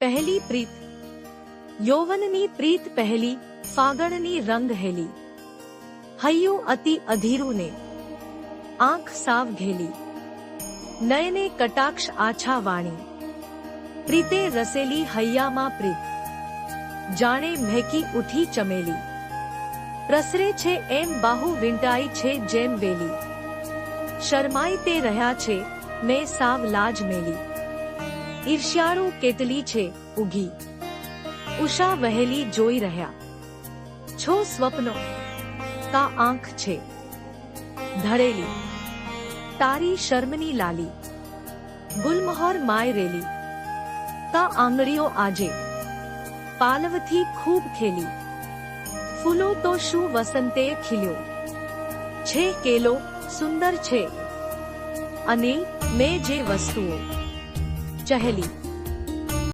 પહેલી પ્રીત. યૌવનની પ્રીત પહેલી, ફાગણની રંગ હેલી. હૈયું અતિ અધીરું ને, આંખ સાવ ઘેલી. નયને કટાક્ષ આછા વાણી, પ્રીતે રસેલી હૈયામાં પ્રીત. જાણે મહેકી ઉઠી ચમેલી, પ્રસરે છે એમ બાહુ વીંટાઈ છે જેમ વેલી. શરમાઈ તે રહ્યા છે મેં સાવ લાજ મેલી. ઈર્ષ્યાળુ કેટલી છે ઉઘી, ઉષા વહેલી જોઈ રહ્યા છો સ્વપ્નો, કા આંખ છે ધડેલી. તારી શર્મની લાલી, ગુલમહોર માય રેલી. કા આંગળીઓ આજે પાલવથી ખૂબ ખેલી. ફૂલો તો શું વસંતે ખીલ્યો છે કેલો સુંદર છે, અને મેં જે વસ્તુઓ ચહેલી.